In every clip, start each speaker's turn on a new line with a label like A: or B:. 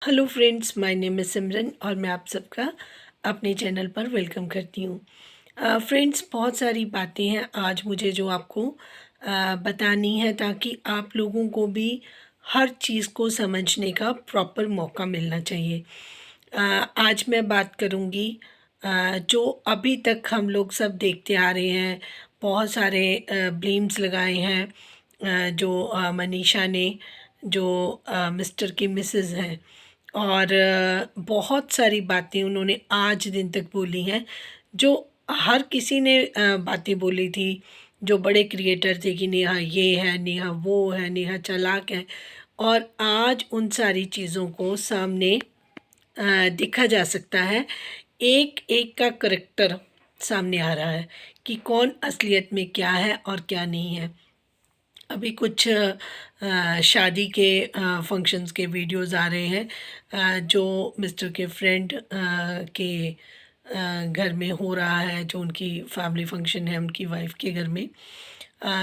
A: Hello friends, my name is Simran और मैं आप सबका अपने चैनल पर वेलकम करती हूँ। फ्रेंड्स, बहुत सारी बातें हैं आज मुझे जो आपको बतानी है ताकि आप लोगों को भी हर चीज़ को समझने का प्रॉपर मौका मिलना चाहिए। आज मैं बात करूँगी जो अभी तक हम लोग सब देखते आ रहे हैं, बहुत सारे ब्लेम्स लगाए हैं जो मनीषा ने, जो मिस्टर की मिसेज़ हैं, और बहुत सारी बातें उन्होंने आज दिन तक बोली हैं जो हर किसी ने बातें बोली थी। जो बड़े क्रिएटर थे कि नेहा ये है, नेहा वो है, नेहा चालाक है, और आज उन सारी चीज़ों को सामने देखा जा सकता है। एक एक का करैक्टर सामने आ रहा है कि कौन असलियत में क्या है और क्या नहीं है। अभी कुछ शादी के फंक्शंस के वीडियोस आ रहे हैं जो मिस्टर के फ्रेंड के घर में हो रहा है, जो उनकी फैमिली फंक्शन है उनकी वाइफ के घर में।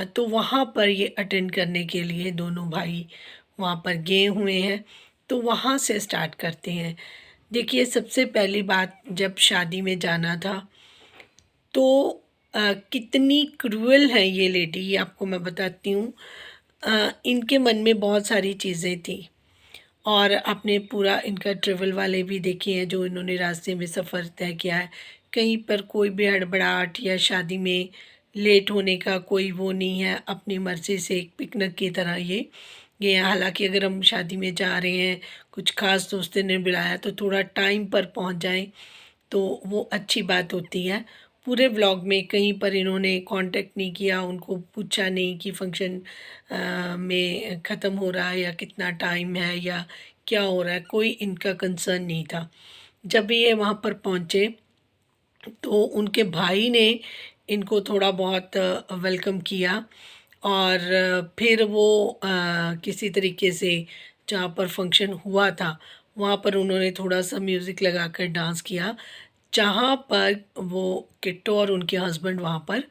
A: तो वहाँ पर ये अटेंड करने के लिए दोनों भाई वहाँ पर गए हुए हैं। तो वहाँ से स्टार्ट करते हैं। देखिए, सबसे पहली बात, जब शादी में जाना था तो कितनी क्रूअल है ये लेडी, ये आपको मैं बताती हूँ। इनके मन में बहुत सारी चीज़ें थी, और आपने पूरा इनका ट्रेवल वाले भी देखे हैं जो इन्होंने रास्ते में सफ़र तय किया है। कहीं पर कोई भी हड़बड़ाहट या शादी में लेट होने का कोई वो नहीं है, अपनी मर्ज़ी से एक पिकनिक की तरह ये हालांकि अगर हम शादी में जा रहे हैं, कुछ ख़ास दोस्तों ने बुलाया तो थोड़ा टाइम पर पहुंच जाएं तो वो अच्छी बात होती है। पूरे व्लॉग में कहीं पर इन्होंने कांटेक्ट नहीं किया, उनको पूछा नहीं कि फंक्शन में ख़त्म हो रहा है या कितना टाइम है या क्या हो रहा है, कोई इनका कंसर्न नहीं था। जब भी ये वहाँ पर पहुँचे तो उनके भाई ने इनको थोड़ा बहुत वेलकम किया, और फिर वो किसी तरीके से जहाँ पर फंक्शन हुआ था वहाँ पर उन्होंने थोड़ा सा म्यूज़िक लगाकर डांस किया, जहाँ पर वो किट्टो और उनके हस्बैंड वहाँ पर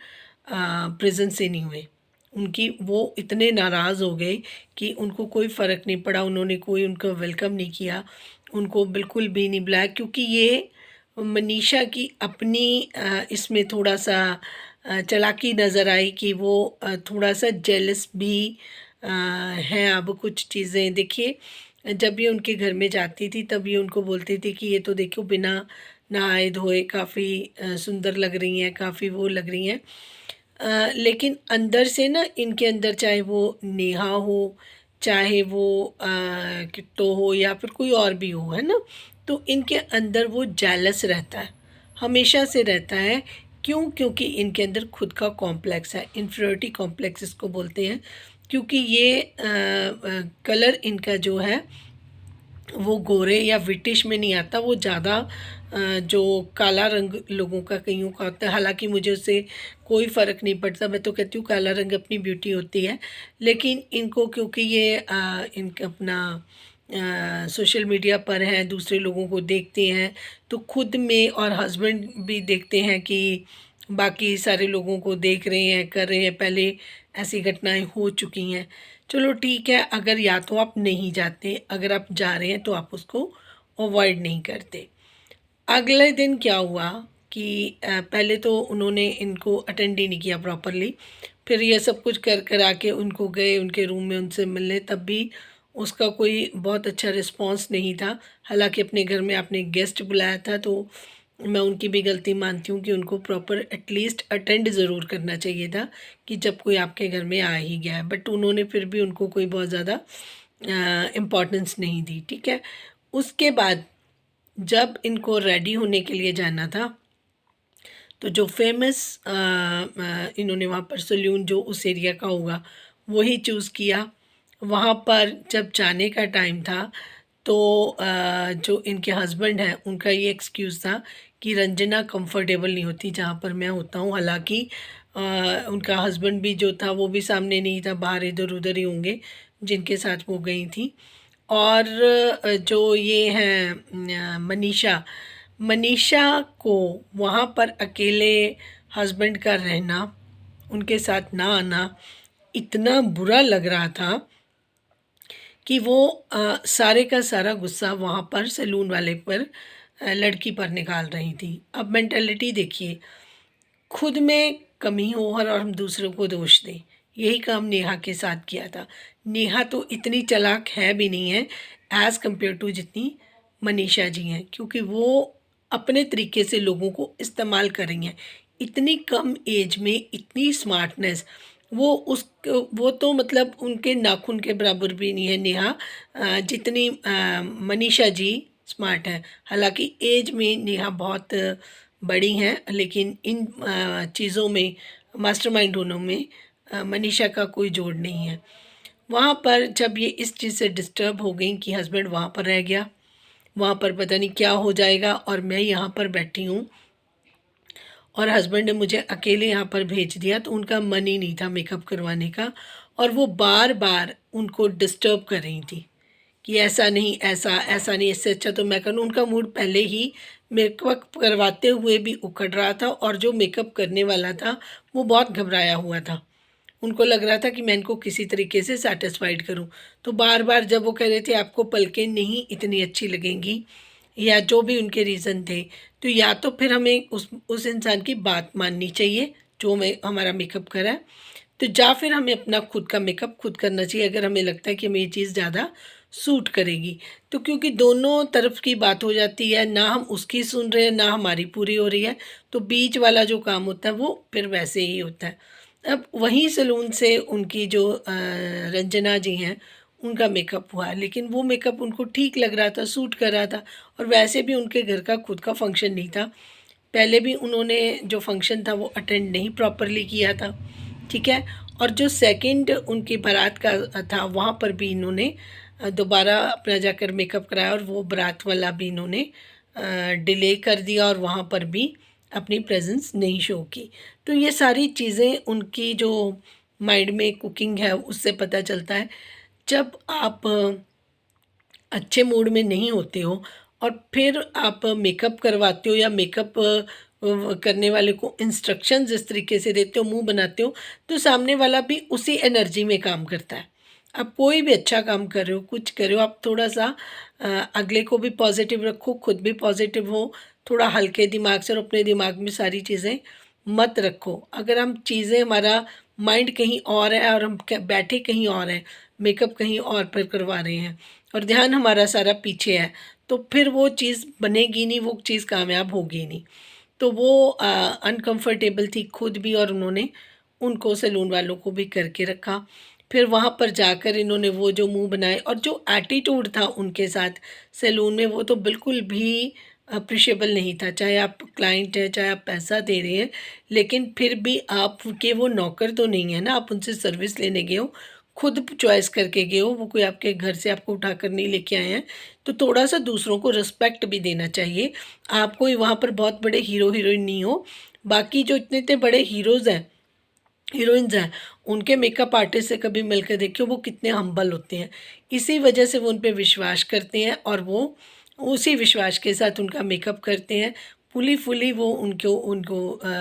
A: प्रेजेंट से नहीं हुए। उनकी वो इतने नाराज़ हो गए कि उनको कोई फ़र्क नहीं पड़ा, उन्होंने कोई उनका वेलकम नहीं किया, उनको बिल्कुल भी नहीं बुलाया, क्योंकि ये मनीषा की अपनी इसमें थोड़ा-सा चालाकी नज़र आई कि वो थोड़ा-सा जेलस भी है। अब कुछ चीज़ें देखिए, जब ये उनके घर में जाती थी तब ये उनको बोलती थी कि ये तो देखो बिना नहाए धोए काफ़ी सुंदर लग रही हैं, काफ़ी वो लग रही हैं। लेकिन अंदर से ना, इनके अंदर चाहे वो नेहा हो, चाहे वो किट्टो हो या फिर कोई और भी हो, है ना? तो इनके अंदर वो जेलस रहता है, हमेशा से रहता है। क्यों? क्योंकि इनके अंदर खुद का कॉम्प्लेक्स है, इन्फीरियरिटी कॉम्प्लेक्स इसको बोलते हैं। क्योंकि ये कलर इनका जो है वो गोरे या ब्रिटिश में नहीं आता, वो ज़्यादा जो काला रंग लोगों का कईयों का होता है। हालांकि मुझे उससे कोई फ़र्क नहीं पड़ता, मैं तो कहती हूँ काला रंग अपनी ब्यूटी होती है। लेकिन इनको, क्योंकि ये इनका अपना सोशल मीडिया पर हैं, दूसरे लोगों को देखते हैं, तो खुद में, और हस्बैंड भी देखते हैं कि बाकी सारे लोगों को देख रहे हैं, कर रहे हैं, पहले ऐसी घटनाएं हो चुकी हैं। चलो ठीक है, अगर या तो आप नहीं जाते, अगर आप जा रहे हैं तो आप उसको अवॉइड नहीं करते। अगले दिन क्या हुआ कि पहले तो उन्होंने इनको अटेंड ही नहीं किया प्रॉपरली, फिर ये सब कुछ कर कर आके उनको गए उनके रूम में उनसे मिलने, तब भी उसका कोई बहुत अच्छा रिस्पांस नहीं था। हालांकि अपने घर में आपने गेस्ट बुलाया था, तो मैं उनकी भी गलती मानती हूँ कि उनको प्रॉपर एटलीस्ट अटेंड ज़रूर करना चाहिए था कि जब कोई आपके घर में आ ही गया है। बट उन्होंने फिर भी उनको कोई बहुत ज़्यादा इम्पोर्टेंस नहीं दी, ठीक है। उसके बाद जब इनको रेडी होने के लिए जाना था, तो जो फेमस इन्होंने वहाँ पर सैलून जो उस एरिया का होगा वही चूज़ किया। वहाँ पर जब जाने का टाइम था तो जो इनके हस्बैंड हैं उनका ये एक्सक्यूज़ था कि रंजना कंफर्टेबल नहीं होती जहाँ पर मैं होता हूँ। हालांकि उनका हस्बैंड भी जो था वो भी सामने नहीं था, बाहर इधर उधर ही होंगे जिनके साथ वो गई थी। और जो ये हैं मनीषा, मनीषा को वहाँ पर अकेले हस्बैंड का रहना, उनके साथ ना आना इतना बुरा लग रहा था कि वो सारे का सारा गुस्सा वहाँ पर सैलून वाले पर, लड़की पर निकाल रही थी। अब मेंटालिटी देखिए, खुद में कमी हो और हम दूसरों को दोष दें। यही काम नेहा के साथ किया था। नेहा तो इतनी चालाक है भी नहीं है एज़ कम्पेयर टू जितनी मनीषा जी हैं, क्योंकि वो अपने तरीके से लोगों को इस्तेमाल कर रही हैं। इतनी कम एज में इतनी स्मार्टनेस, वो तो मतलब उनके नाखून के बराबर भी नहीं है नेहा, जितनी मनीषा जी स्मार्ट है। हालांकि एज में नेहा बहुत बड़ी हैं, लेकिन इन चीज़ों में, मास्टरमाइंड होने में मनीषा का कोई जोड़ नहीं है। वहाँ पर जब ये इस चीज़ से डिस्टर्ब हो गई कि हस्बैंड वहाँ पर रह गया, वहाँ पर पता नहीं क्या हो जाएगा और मैं यहाँ पर बैठी हूँ और हस्बैंड ने मुझे अकेले यहाँ पर भेज दिया, तो उनका मन ही नहीं था मेकअप करवाने का और वो बार बार उनको डिस्टर्ब कर रही थी कि ऐसा नहीं, ऐसा नहीं, इससे अच्छा तो मैं करूँ। उनका मूड पहले ही मेकअप करवाते हुए भी उखड़ रहा था और जो मेकअप करने वाला था वो बहुत घबराया हुआ था। उनको लग रहा था कि मैं इनको किसी तरीके से सैटिस्फाइड करूं। तो बार बार जब वो कह रहे थे आपको पलकें नहीं इतनी अच्छी लगेंगी, या जो भी उनके रीज़न थे, तो या तो फिर हमें उस इंसान की बात माननी चाहिए जो हमारा मेकअप करा है, तो या फिर हमें अपना खुद का मेकअप खुद करना चाहिए अगर हमें लगता है कि हमें ये चीज़ ज़्यादा सूट करेगी। तो क्योंकि दोनों तरफ की बात हो जाती है, ना हम उसकी सुन रहे हैं ना हमारी पूरी हो रही है, तो बीच वाला जो काम होता है वो फिर वैसे ही होता है। अब वहीं सैलून से उनकी जो रंजना जी हैं, उनका मेकअप हुआ, लेकिन वो मेकअप उनको ठीक लग रहा था, सूट कर रहा था और वैसे भी उनके घर का खुद का फंक्शन नहीं था। पहले भी उन्होंने जो फंक्शन था वो अटेंड नहीं प्रॉपरली किया था, ठीक है। और जो सेकंड उनकी बारात का था, वहाँ पर भी इन्होंने दोबारा अपना जाकर मेकअप कराया और वो बारात वाला भी इन्होंने डिले कर दिया और वहाँ पर भी अपनी प्रेजेंस नहीं शो की। तो ये सारी चीज़ें उनकी जो माइंड में कुकिंग है उससे पता चलता है। जब आप अच्छे मूड में नहीं होते हो और फिर आप मेकअप करवाते हो या मेकअप करने वाले को इंस्ट्रक्शंस इस तरीके से देते हो, मुंह बनाते हो, तो सामने वाला भी उसी एनर्जी में काम करता है। आप कोई भी अच्छा काम कर रहे हो, कुछ कर रहे हो, आप थोड़ा सा अगले को भी पॉजिटिव रखो, खुद भी पॉजिटिव हो, थोड़ा हल्के दिमाग से, और अपने दिमाग में सारी चीज़ें मत रखो। अगर हम चीज़ें, हमारा माइंड कहीं और है और हम बैठे कहीं और हैं, मेकअप कहीं और पर करवा रहे हैं और ध्यान हमारा सारा पीछे है, तो फिर वो चीज़ बनेगी नहीं, वो चीज़ कामयाब होगी नहीं। तो वो अनकंफर्टेबल थी खुद भी और उन्होंने उनको सैलून वालों को भी करके रखा। फिर वहाँ पर जाकर इन्होंने वो जो मुंह बनाए और जो एटीट्यूड था उनके साथ सैलून में, वो तो बिल्कुल भी अप्रिशिएबल नहीं था। चाहे आप क्लाइंट हैं, चाहे आप पैसा दे रहे हैं, लेकिन फिर भी आपके वो नौकर तो नहीं है ना, आप उनसे सर्विस लेने गए हो, खुद चॉइस करके गए हो, वो कोई आपके घर से आपको उठाकर नहीं लेके आए हैं। तो थोड़ा सा दूसरों को रिस्पेक्ट भी देना चाहिए। आप कोई वहाँ पर बहुत बड़े हीरो हीरोइन नहीं हो। बाकी जो इतने इतने बड़े हीरोज़ हैं, हीरोइंस हैं, उनके मेकअप आर्टिस्ट से कभी मिलकर देखियो वो कितने हम्बल होते हैं। इसी वजह से वो उन पे विश्वास करते हैं और वो उसी विश्वास के साथ उनका मेकअप करते हैं। फुली वो उनको उनको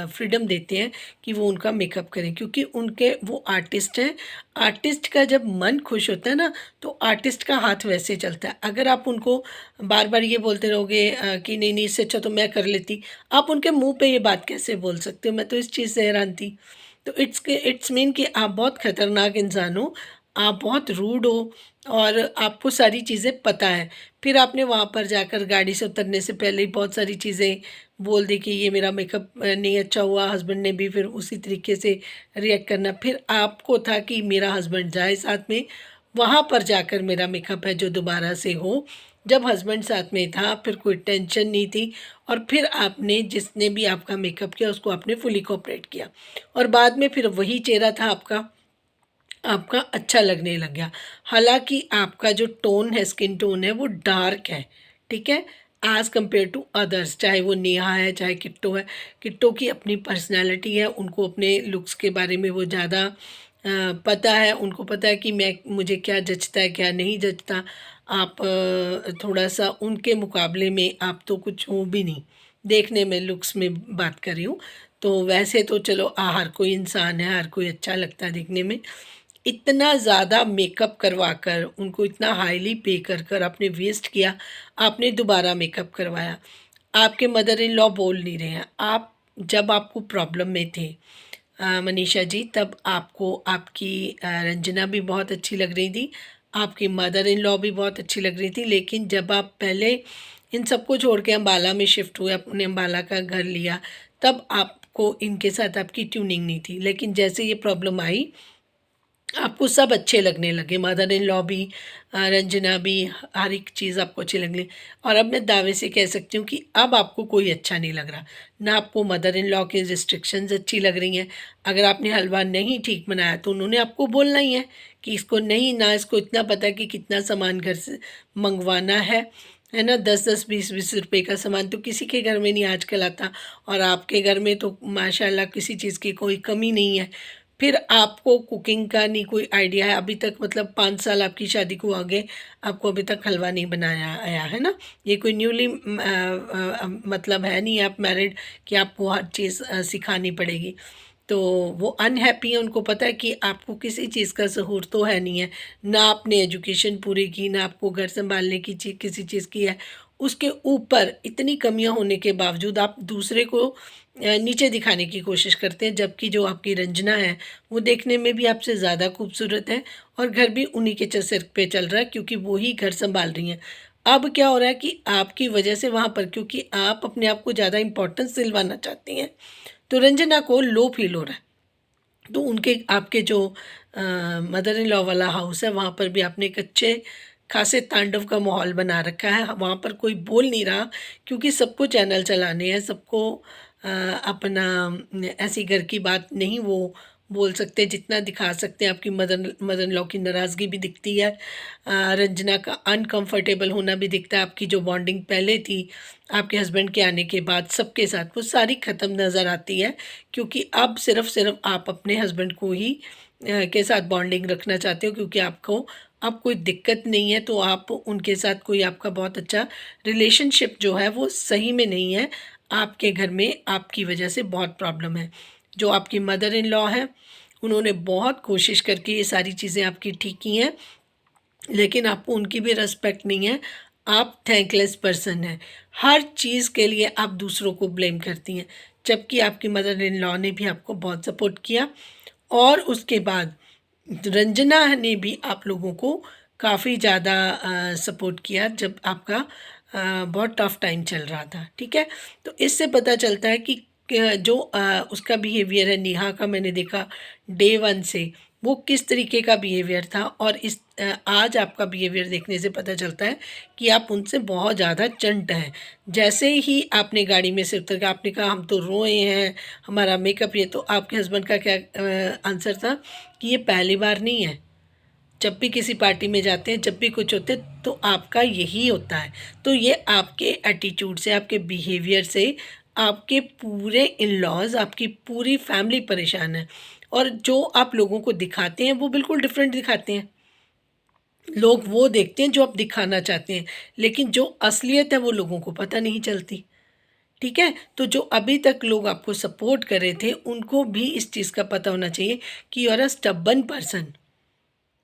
A: फ्रीडम देते हैं कि वो उनका मेकअप करें, क्योंकि उनके वो आर्टिस्ट हैं। आर्टिस्ट का जब मन खुश होता है ना, तो आर्टिस्ट का हाथ वैसे चलता है। अगर आप उनको बार बार ये बोलते रहोगे कि नहीं नहीं इससे अच्छा तो मैं कर लेती, आप उनके मुंह पे ये बात कैसे बोल सकते हो? मैं तो इस चीज़ से हैरान थी। तो इट्स मीन कि आप बहुत ख़तरनाक इंसान हो, आप बहुत रूड हो और आपको सारी चीज़ें पता है। फिर आपने वहाँ पर जाकर गाड़ी से उतरने से पहले ही बहुत सारी चीज़ें बोल दी कि ये मेरा मेकअप नहीं अच्छा हुआ। हस्बैंड ने भी फिर उसी तरीके से रिएक्ट करना। फिर आपको था कि मेरा हस्बैंड जाए साथ में, वहाँ पर जाकर मेरा मेकअप है जो दोबारा से हो। जब हस्बैंड साथ में था फिर कोई टेंशन नहीं थी और फिर आपने, जिसने भी आपका मेकअप किया उसको आपने फुली कोऑपरेट किया और बाद में फिर वही चेहरा था आपका, आपका अच्छा लगने लग गया। हालांकि आपका जो टोन है, स्किन टोन है, वो डार्क है, ठीक है, एज़ कम्पेयर टू अदर्स। चाहे वो नेहा है, चाहे किट्टो है। किट्टो की अपनी पर्सनैलिटी है, उनको अपने लुक्स के बारे में वो ज़्यादा पता है। उनको पता है कि मुझे क्या जचता है क्या नहीं जचता। आप थोड़ा सा उनके मुकाबले में आप तो कुछ हो भी नहीं, देखने में, लुक्स में बात कर रही हूँ। तो वैसे तो चलो हर कोई इंसान है, हर कोई अच्छा लगता है देखने में, इतना ज़्यादा मेकअप करवा कर, उनको इतना हाईली पे कर कर आपने वेस्ट किया, आपने दोबारा मेकअप करवाया। आपके मदर इन लॉ बोल नहीं रहे हैं। आप जब आपको प्रॉब्लम में थे मनीषा जी, तब आपको आपकी रंजना भी बहुत अच्छी लग रही थी, आपकी मदर इन लॉ भी बहुत अच्छी लग रही थी। लेकिन जब आप पहले इन सबको छोड़ के अम्बाला में शिफ्ट हुए, अपने अम्बाला का घर लिया, तब आपको इनके साथ आपकी ट्यूनिंग नहीं थी। लेकिन जैसे ये प्रॉब्लम आई, आपको सब अच्छे लगने लगे, मदर इन लॉ भी, रंजना भी, हर एक चीज़ आपको अच्छी लगने। और अब मैं दावे से कह सकती हूँ कि अब आपको कोई अच्छा नहीं लग रहा। ना आपको मदर इन लॉ की रिस्ट्रिक्शंस अच्छी लग रही हैं। अगर आपने हलवा नहीं ठीक बनाया तो उन्होंने आपको बोलना ही है कि इसको नहीं, ना इसको इतना पता है कि कितना सामान घर से मंगवाना है ना। 10-10 20-20 रुपए का सामान तो किसी के घर में नहीं आजकल आता, और आपके घर में तो माशाल्लाह किसी चीज़ की कोई कमी नहीं है। फिर आपको कुकिंग का नहीं कोई आइडिया है अभी तक, मतलब 5 साल आपकी शादी को आगे, आपको अभी तक हलवा नहीं बनाया आया है ना। ये कोई न्यूली मतलब है नहीं, आप मैरिड कि आपको हर चीज़ सिखानी पड़ेगी। तो वो अनहैप्पी है, उनको पता है कि आपको किसी चीज़ का ज़हूर तो है नहीं है, ना आपने एजुकेशन पूरी की, ना आपको घर संभालने की किसी चीज़ की है। उसके ऊपर इतनी कमियां होने के बावजूद आप दूसरे को नीचे दिखाने की कोशिश करते हैं, जबकि जो आपकी रंजना है वो देखने में भी आपसे ज़्यादा खूबसूरत है, और घर भी उन्हीं के सिर पे चल रहा है, क्योंकि वो ही घर संभाल रही हैं। अब क्या हो रहा है कि आपकी वजह से वहाँ पर, क्योंकि आप अपने आप को ज़्यादा इम्पोर्टेंस दिलवाना चाहती हैं, तो रंजना को लो फील हो रहा है। तो उनके आपके जो मदर इन लॉ वाला हाउस है, वहाँ पर भी आपने एक अच्छे खासे तांडव का माहौल बना रखा है। वहाँ पर कोई बोल नहीं रहा, क्योंकि सबको चैनल चलाने हैं, सबको अपना ऐसी घर की बात नहीं वो बोल सकते जितना दिखा सकते हैं। आपकी मदर मदर इन लॉ की नाराज़गी भी दिखती है, रंजना का अनकंफर्टेबल होना भी दिखता है। आपकी जो बॉन्डिंग पहले थी आपके हस्बैंड के आने के बाद सबके साथ, वो सारी ख़त्म नज़र आती है, क्योंकि अब सिर्फ आप अपने हस्बैंड को ही के साथ बॉन्डिंग रखना चाहते हो, क्योंकि आपको अब कोई दिक्कत नहीं है, तो आप उनके साथ कोई आपका बहुत अच्छा रिलेशनशिप जो है वो सही में नहीं है। आपके घर में आपकी वजह से बहुत प्रॉब्लम है। जो आपकी मदर इन लॉ है, उन्होंने बहुत कोशिश करके ये सारी चीज़ें आपकी ठीक की हैं, लेकिन आपको उनकी भी रिस्पेक्ट नहीं है। आप थैंकलेस पर्सन हैं, हर चीज़ के लिए आप दूसरों को ब्लेम करती हैं, जबकि आपकी मदर इन लॉ ने भी आपको बहुत सपोर्ट किया। और उसके बाद रंजना ने भी आप लोगों को काफ़ी ज़्यादा सपोर्ट किया, जब आपका बहुत टफ टाइम चल रहा था, ठीक है। तो इससे पता चलता है कि जो उसका बिहेवियर है, नेहा का, मैंने देखा डे वन से वो किस तरीके का बिहेवियर था, और इस आज आपका बिहेवियर देखने से पता चलता है कि आप उनसे बहुत ज़्यादा चंट हैं। जैसे ही आपने गाड़ी में से उतर के आपने कहा हम तो रोए हैं, हमारा मेकअप, ये तो आपके हस्बैंड का क्या आंसर था कि ये पहली बार नहीं है, जब भी किसी पार्टी में जाते हैं, जब भी कुछ होते हैं, तो आपका यही होता है। तो ये आपके एटीट्यूड से, आपके बिहेवियर से आपके पूरे इन लॉज, आपकी पूरी फैमिली परेशान है, और जो आप लोगों को दिखाते हैं वो बिल्कुल डिफरेंट दिखाते हैं। लोग वो देखते हैं जो आप दिखाना चाहते हैं, लेकिन जो असलियत है वो लोगों को पता नहीं चलती, ठीक है। तो जो अभी तक लोग आपको सपोर्ट कर रहे थे, उनको भी इस चीज़ का पता होना चाहिए कि you are a stubborn person.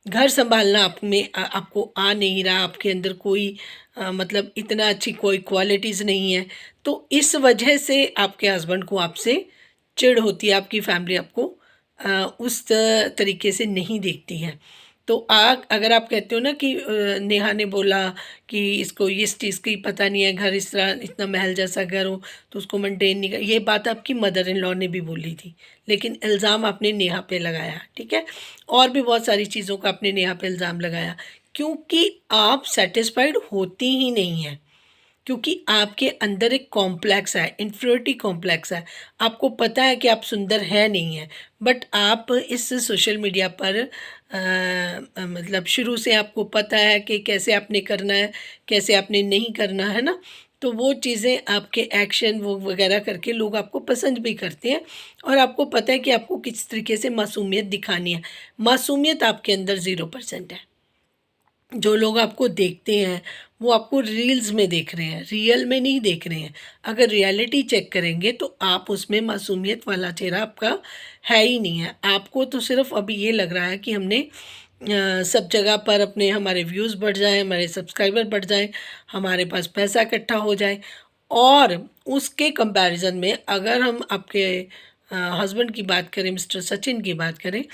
A: घर संभालना आप में आपको आ नहीं रहा, आपके अंदर कोई मतलब इतना अच्छी कोई क्वालिटीज़ नहीं है, तो इस वजह से आपके हस्बैंड को आपसे चिढ़ होती है, आपकी फैमिली आपको उस तरीके से नहीं देखती है। तो अगर आप कहते हो ना कि नेहा ने बोला कि इसको इस चीज़ की पता नहीं है, घर इस तरह इतना महल जैसा घर हो तो उसको मेंटेन नहीं कर, ये बात आपकी मदर इन लॉ ने भी बोली थी, लेकिन इल्ज़ाम आपने नेहा पे लगाया, ठीक है। और भी बहुत सारी चीज़ों का आपने नेहा पे इल्ज़ाम लगाया, क्योंकि आप सेटिस्फाइड होती ही नहीं हैं, क्योंकि आपके अंदर एक कॉम्प्लेक्स है, इन्फीरियरिटी कॉम्प्लेक्स है। आपको पता है कि आप सुंदर है नहीं हैं, बट आप इस सोशल मीडिया पर मतलब शुरू से आपको पता है कि कैसे आपने करना है, कैसे आपने नहीं करना है ना। तो वो चीज़ें आपके एक्शन वो वगैरह करके लोग आपको पसंद भी करते हैं, और आपको पता है कि आपको किस तरीके से मासूमियत दिखानी है। मासूमियत आपके अंदर 0% है, जो लोग आपको देखते हैं वो आपको रील्स में देख रहे हैं, रियल में नहीं देख रहे हैं। अगर रियलिटी चेक करेंगे तो आप उसमें मासूमियत वाला चेहरा आपका है ही नहीं है। आपको तो सिर्फ अभी ये लग रहा है कि हमने सब जगह पर अपने हमारे व्यूज़ बढ़ जाएं, हमारे सब्सक्राइबर बढ़ जाएं, हमारे पास पैसा इकट्ठा हो जाए। और उसके कंपैरिजन में अगर हम आपके हस्बैंड की बात करें, मिस्टर सचिन की बात करें,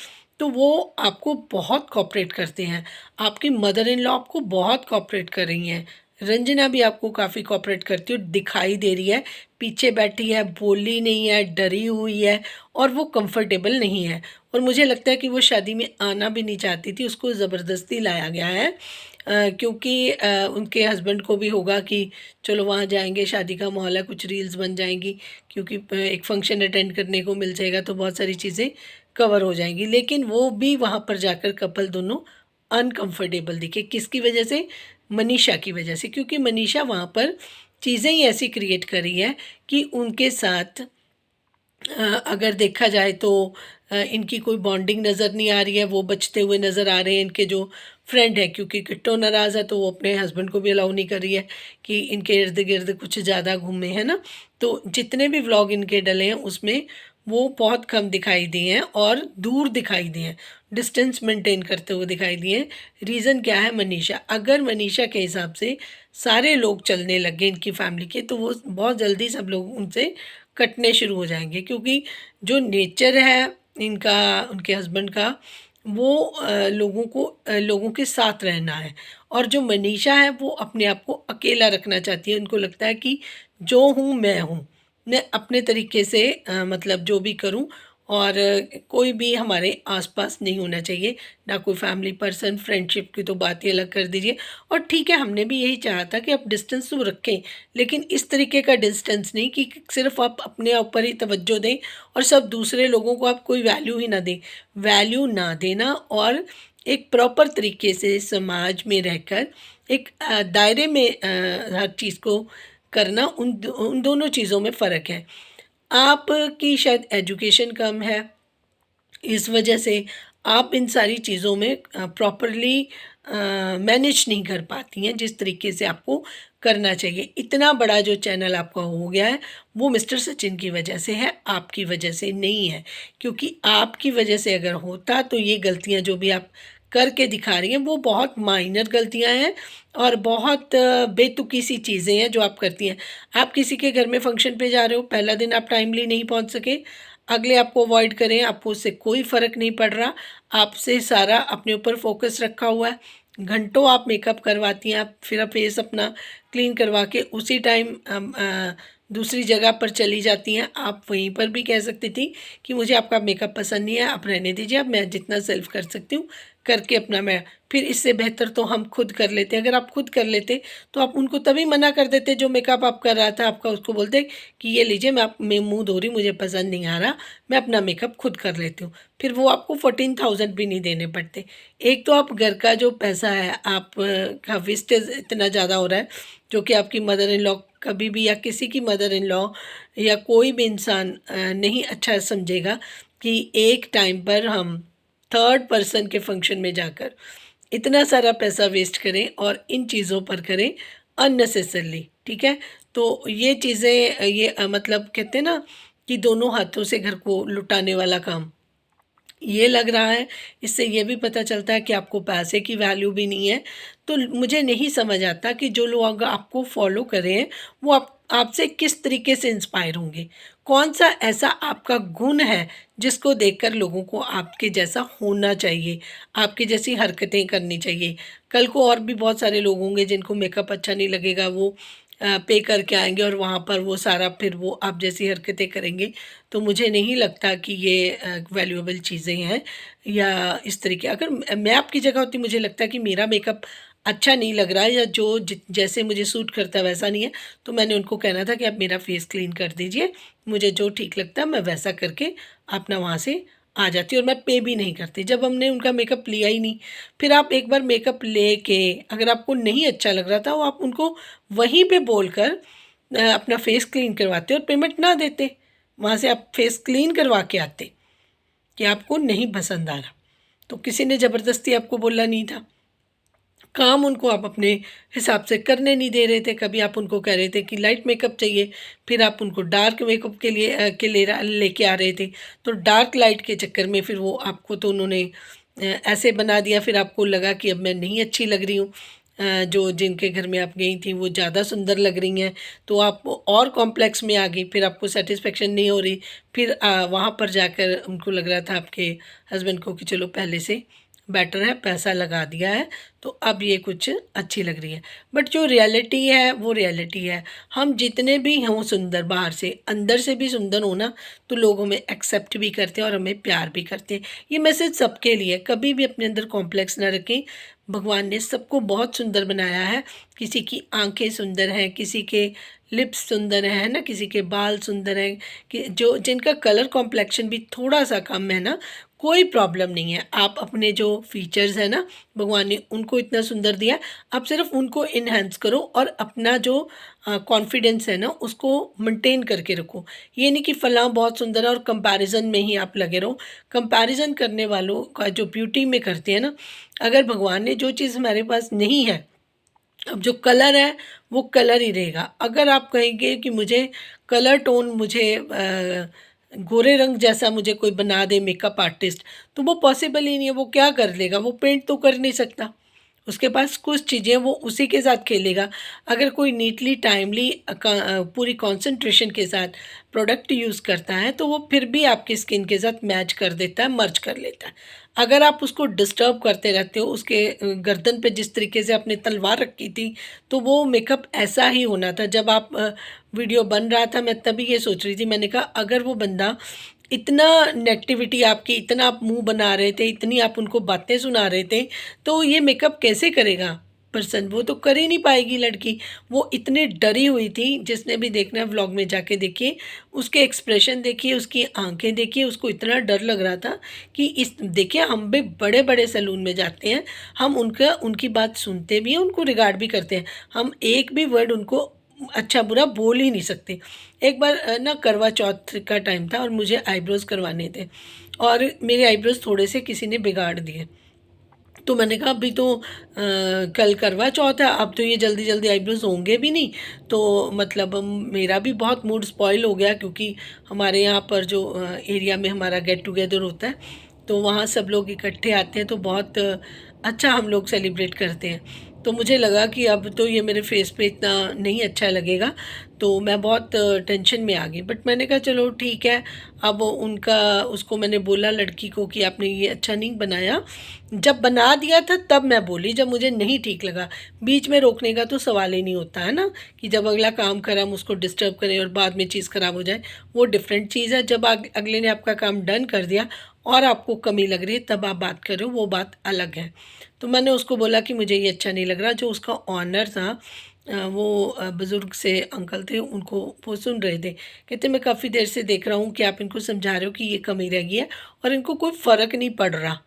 A: तो वो आपको बहुत कोऑपरेट करते हैं। आपकी मदर इन लॉ आपको बहुत कोऑपरेट कर रही हैं। रंजना भी आपको काफ़ी कोऑपरेट करती है, दिखाई दे रही है, पीछे बैठी है, बोली नहीं है, डरी हुई है और वो कंफर्टेबल नहीं है। और मुझे लगता है कि वो शादी में आना भी नहीं चाहती थी, उसको ज़बरदस्ती लाया गया है। क्योंकि उनके हस्बैंड को भी होगा कि चलो वहाँ जाएंगे, शादी का माहौल है, कुछ रील्स बन जाएंगी, क्योंकि एक फंक्शन अटेंड करने को मिल जाएगा तो बहुत सारी चीज़ें कवर हो जाएंगी। लेकिन वो भी वहाँ पर जाकर कपल दोनों अनकंफर्टेबल दिखे। किसकी वजह से? मनीषा की वजह से। क्योंकि मनीषा वहाँ पर चीज़ें ही ऐसी क्रिएट करी है कि उनके साथ अगर देखा जाए तो इनकी कोई बॉन्डिंग नज़र नहीं आ रही है, वो बचते हुए नज़र आ रहे हैं। इनके जो फ्रेंड है, क्योंकि किट्टो नाराज़ है तो वो अपने हस्बैंड को भी अलाउ नहीं कर रही है कि इनके इर्द गिर्द कुछ ज़्यादा घूमे, है ना। तो जितने भी व्लॉग इनके डले हैं उसमें वो बहुत कम दिखाई दिए हैं और दूर दिखाई दिए हैं, डिस्टेंस मेंटेन करते हुए दिखाई दिए हैं। रीज़न क्या है? मनीषा। अगर मनीषा के हिसाब से सारे लोग चलने लग गए इनकी फैमिली के, तो वो बहुत जल्दी सब लोग उनसे कटने शुरू हो जाएंगे। क्योंकि जो नेचर है इनका, उनके हस्बैंड का, वो लोगों के साथ रहना है। और जो मनीषा है वो अपने आप को अकेला रखना चाहती है। उनको लगता है कि जो हूँ मैं हूँ, मैं अपने तरीके से मतलब जो भी करूँ, और कोई भी हमारे आसपास नहीं होना चाहिए, ना कोई फैमिली पर्सन। फ्रेंडशिप की तो बात ही अलग कर दीजिए। और ठीक है, हमने भी यही चाहा था कि आप डिस्टेंस तो रखें, लेकिन इस तरीके का डिस्टेंस नहीं कि सिर्फ आप अपने ऊपर ही तवज्जो दें और सब दूसरे लोगों को आप कोई वैल्यू ही ना दें। वैल्यू ना देना और एक प्रॉपर तरीके से समाज में रहकर एक दायरे में हर चीज़ को करना, उन दोनों चीज़ों में फ़र्क है। आपकी शायद एजुकेशन कम है, इस वजह से आप इन सारी चीज़ों में प्रॉपरली मैनेज नहीं कर पाती हैं जिस तरीके से आपको करना चाहिए। इतना बड़ा जो चैनल आपका हो गया है वो मिस्टर सचिन की वजह से है, आपकी वजह से नहीं है। क्योंकि आपकी वजह से अगर होता तो ये गलतियां जो भी आप करके दिखा रही हैं वो बहुत माइनर गलतियां हैं और बहुत बेतुकी सी चीज़ें हैं जो आप करती हैं। आप किसी के घर में फंक्शन पे जा रहे हो, पहला दिन आप टाइमली नहीं पहुंच सके, अगले आपको अवॉइड करें, आपको उससे कोई फ़र्क नहीं पड़ रहा। आपसे सारा अपने ऊपर फोकस रखा हुआ है। घंटों आप मेकअप करवाती हैं, आप फिर आप फेस अपना क्लीन करवा के उसी टाइम दूसरी जगह पर चली जाती हैं। आप वहीं पर भी कह सकती थी कि मुझे आपका मेकअप पसंद नहीं है, आप रहने दीजिए, अब मैं जितना सेल्फ कर सकती हूँ करके अपना मैं, फिर इससे बेहतर तो हम खुद कर लेते। अगर आप खुद कर लेते तो आप उनको तभी मना कर देते, जो मेकअप आप कर रहा था आपका, उसको बोलते कि ये लीजिए, मैं मुँह धो रही, मुझे पसंद नहीं आ रहा, मैं अपना मेकअप खुद कर लेती हूँ। फिर वो आपको 14,000 भी नहीं देने पड़ते। एक तो आप घर का जो पैसा है आप का वेस्टेज इतना ज़्यादा हो रहा है, जो कि आपकी मदर इन लॉ कभी भी, या किसी की मदर इन लॉ या कोई भी इंसान नहीं अच्छा समझेगा कि एक टाइम पर हम थर्ड पर्सन के फंक्शन में जाकर इतना सारा पैसा वेस्ट करें और इन चीज़ों पर करें अननेसेसरली। ठीक है, तो ये चीज़ें ये मतलब कहते हैं ना कि दोनों हाथों से घर को लुटाने वाला काम ये लग रहा है। इससे ये भी पता चलता है कि आपको पैसे की वैल्यू भी नहीं है। तो मुझे नहीं समझ आता कि जो लोग आपको फॉलो कर रहे हैं वो आपसे किस तरीके से इंस्पायर होंगे। कौन सा ऐसा आपका गुण है जिसको देखकर लोगों को आपके जैसा होना चाहिए, आपकी जैसी हरकतें करनी चाहिए। कल को और भी बहुत सारे लोग होंगे जिनको मेकअप अच्छा नहीं लगेगा, वो पे करके आएंगे और वहाँ पर वो सारा फिर वो आप जैसी हरकतें करेंगे। तो मुझे नहीं लगता कि ये वैल्यूएबल चीज़ें हैं। या इस तरीके, अगर मैं आपकी जगह होती, मुझे लगता है कि मेरा मेकअप अच्छा नहीं लग रहा है या जो जैसे मुझे सूट करता है वैसा नहीं है, तो मैंने उनको कहना था कि आप मेरा फेस क्लीन कर दीजिए, मुझे जो ठीक लगता है मैं वैसा करके अपना वहाँ से आ जाती, और मैं पे भी नहीं करती। जब हमने उनका मेकअप लिया ही नहीं, फिर आप एक बार मेकअप लेके अगर आपको नहीं अच्छा लग रहा था, वो आप उनको वहीं पे बोलकर अपना फेस क्लीन करवाते और पेमेंट ना देते, वहाँ से आप फेस क्लीन करवा के आते कि आपको नहीं पसंद आ रहा। तो किसी ने ज़बरदस्ती आपको बोला नहीं था। काम उनको आप अपने हिसाब से करने नहीं दे रहे थे। कभी आप उनको कह रहे थे कि लाइट मेकअप चाहिए, फिर आप उनको डार्क मेकअप के लिए लेके आ रहे थे। तो डार्क लाइट के चक्कर में फिर वो आपको तो उन्होंने ऐसे बना दिया, फिर आपको लगा कि अब मैं नहीं अच्छी लग रही हूँ। जो जिनके घर में आप गई थी वो ज़्यादा सुंदर लग रही हैं, तो आप और कॉम्प्लेक्स में आ गई, फिर आपको सेटिस्फेक्शन नहीं हो रही। फिर वहाँ पर जाकर उनको लग रहा था आपके हस्बैंड को कि चलो पहले से बेटर है, पैसा लगा दिया है तो अब ये कुछ अच्छी लग रही है। बट जो रियलिटी है वो रियलिटी है। हम जितने भी हों सुंदर, बाहर से अंदर से भी सुंदर हो ना, तो लोग हमें एक्सेप्ट भी करते हैं और हमें प्यार भी करते हैं। ये मैसेज सबके लिए। कभी भी अपने अंदर कॉम्प्लेक्स ना रखें। भगवान ने सबको बहुत सुंदर बनाया है। किसी की आंखें सुंदर हैं, किसी के लिप्स सुंदर हैं, है ना, किसी के बाल सुंदर हैं, कि जो जिनका कलर कॉम्प्लेक्शन भी थोड़ा सा कम है ना, कोई प्रॉब्लम नहीं है। आप अपने जो फीचर्स है ना, भगवान ने उनको इतना सुंदर दिया है, आप सिर्फ उनको इन्हेंस करो और अपना जो कॉन्फिडेंस है ना उसको मेंटेन करके रखो। ये नहीं कि फ़लाँ बहुत सुंदर है और कंपैरिजन में ही आप लगे रहो। कंपैरिजन करने वालों का जो ब्यूटी में करते हैं ना, अगर भगवान ने जो चीज़ हमारे पास नहीं है, अब जो कलर है वो कलर ही रहेगा। अगर आप कहेंगे कि मुझे कलर टोन, मुझे गोरे रंग जैसा मुझे कोई बना दे मेकअप आर्टिस्ट, तो वो पॉसिबल ही नहीं है। वो क्या कर लेगा? वो पेंट तो कर नहीं सकता। उसके पास कुछ चीज़ें, वो उसी के साथ खेलेगा। अगर कोई नीटली टाइमली पूरी कंसंट्रेशन के साथ प्रोडक्ट यूज़ करता है तो वो फिर भी आपकी स्किन के साथ मैच कर देता है, मर्ज कर लेता है। अगर आप उसको डिस्टर्ब करते रहते हो, उसके गर्दन पे जिस तरीके से आपने तलवार रखी थी, तो वो मेकअप ऐसा ही होना था। जब आप वीडियो बन रहा था, मैं तभी ये सोच रही थी, मैंने कहा अगर वो बंदा इतना नेगेटिविटी आपकी, इतना आप मुँह बना रहे थे, इतनी आप उनको बातें सुना रहे थे, तो ये मेकअप कैसे करेगा पर्सन? वो तो कर ही नहीं पाएगी लड़की। वो इतनी डरी हुई थी। जिसने भी देखना है व्लॉग में जाके देखिए, उसके एक्सप्रेशन देखिए, उसकी आंखें देखिए, उसको इतना डर लग रहा था कि इस देखिए, हम भी बड़े बड़े सैलून में जाते हैं, हम उनकी बात सुनते भी हैं, उनको रिगार्ड भी करते हैं। हम एक भी वर्ड उनको अच्छा बुरा बोल ही नहीं सकते। एक बार ना करवा चौथ का टाइम था और मुझे आईब्रोज़ करवाने थे, और मेरे आईब्रोज़ थोड़े से किसी ने बिगाड़ दिए। तो मैंने कहा अभी तो कल करवा चौथ है, अब तो ये जल्दी जल्दी आईब्रोज होंगे भी नहीं। तो मतलब मेरा भी बहुत मूड स्पॉइल हो गया, क्योंकि हमारे यहाँ पर जो एरिया में हमारा गेट टुगेदर होता है, तो वहाँ सब लोग इकट्ठे आते हैं, तो बहुत अच्छा हम लोग सेलिब्रेट करते हैं। तो मुझे लगा कि अब तो ये मेरे फेस पे इतना नहीं अच्छा लगेगा, तो मैं बहुत टेंशन में आ गई। बट मैंने कहा चलो ठीक है। अब उसको मैंने बोला लड़की को कि आपने ये अच्छा नहीं बनाया। जब बना दिया था तब मैं बोली, जब मुझे नहीं ठीक लगा। बीच में रोकने का तो सवाल ही नहीं होता है ना, कि जब अगला काम कर हम उसको डिस्टर्ब करें और बाद में चीज़ ख़राब हो जाए, वो डिफरेंट चीज़ है। जब अगले ने आपका काम डन कर दिया और आपको कमी लग रही है, तब आप बात कर रहे हो, वो बात अलग है। तो मैंने उसको बोला कि मुझे ये अच्छा नहीं लग रहा। जो उसका ऑनर था, वो बुज़ुर्ग से अंकल थे, उनको वो सुन रहे थे। कहते मैं काफ़ी देर से देख रहा हूँ कि आप इनको समझा रहे हो कि ये कमी रह गई है और इनको कोई फ़र्क नहीं पड़ रहा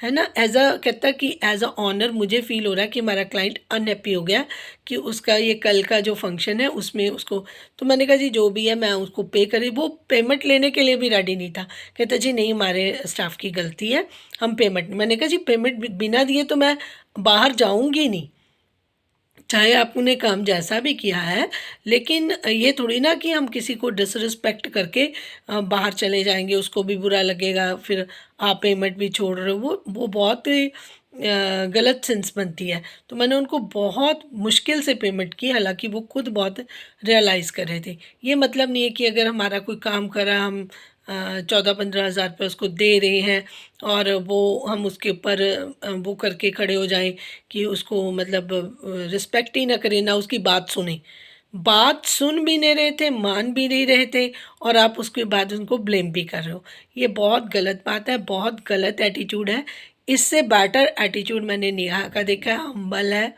A: है ना। कहता कि एज अ ऑनर मुझे फ़ील हो रहा है कि हमारा क्लाइंट अनहैप्पी हो गया कि उसका ये कल का जो फंक्शन है उसमें उसको। तो मैंने कहा जी जो भी है मैं उसको पे करी। वो पेमेंट लेने के लिए भी रेडी नहीं था। कहता जी नहीं, हमारे स्टाफ की गलती है, हम पेमेंट। मैंने कहा जी पेमेंट बिना दिए तो मैं बाहर जाऊँगी नहीं, चाहे आपने काम जैसा भी किया है। लेकिन ये थोड़ी ना कि हम किसी को डिसरिस्पेक्ट करके बाहर चले जाएंगे, उसको भी बुरा लगेगा, फिर आप पेमेंट भी छोड़ रहे हो। वो बहुत ही गलत सेंस बनती है। तो मैंने उनको बहुत मुश्किल से पेमेंट की, हालांकि वो खुद बहुत रियलाइज़ कर रहे थे। ये मतलब नहीं है कि अगर हमारा कोई काम करा, हम 14-15 हज़ार रुपये उसको दे रहे हैं और वो हम उसके ऊपर वो करके खड़े हो जाएं कि उसको मतलब रिस्पेक्ट ही ना करें, ना उसकी बात सुने। बात सुन भी नहीं रहे थे, मान भी नहीं रहे थे, और आप उसके बाद उनको ब्लेम भी कर रहे हो। ये बहुत गलत बात है, बहुत गलत एटीट्यूड है। इससे बेटर एटीट्यूड मैंने नेहा का देखा है। हम्बल है,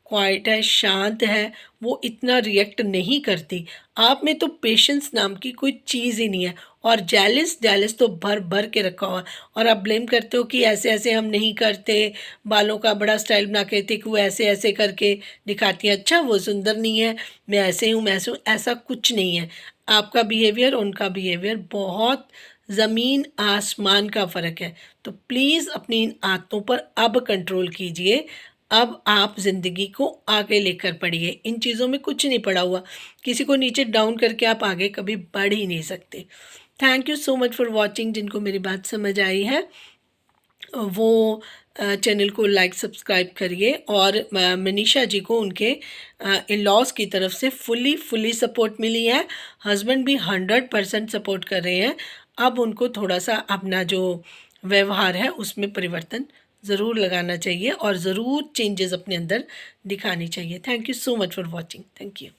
A: क्वाइट है, शांत है, वो इतना रिएक्ट नहीं करती। आप में तो पेशेंस नाम की कोई चीज़ ही नहीं है, और जेलिस तो भर भर के रखा हुआ है। और आप ब्लेम करते हो कि ऐसे ऐसे हम नहीं करते, बालों का बड़ा स्टाइल बना के थे कि वो ऐसे ऐसे करके दिखाती है। अच्छा वो सुंदर नहीं है, मैं ऐसे हूँ, मैं ऐसे हूँ, ऐसा कुछ नहीं है। आपका बिहेवियर, उनका बिहेवियर बहुत ज़मीन आसमान का फ़र्क है। तो प्लीज़ अपनी इन आदतों पर अब कंट्रोल कीजिए। अब आप ज़िंदगी को आगे लेकर बढ़िए। इन चीज़ों में कुछ नहीं पड़ा हुआ। किसी को नीचे डाउन करके आप आगे कभी बढ़ ही नहीं सकते। Thank you so much for watching. जिनको मेरी बात समझ आई है वो चैनल को लाइक सब्सक्राइब करिए। और मनीषा जी को उनके इन लॉज की तरफ से फुली सपोर्ट मिली है। हस्बैंड भी 100% सपोर्ट कर रहे हैं। अब उनको थोड़ा सा अपना जो व्यवहार है उसमें परिवर्तन ज़रूर लगाना चाहिए और ज़रूर चेंजेस अपने अंदर दिखानी चाहिए। Thank you so much for watching. Thank you.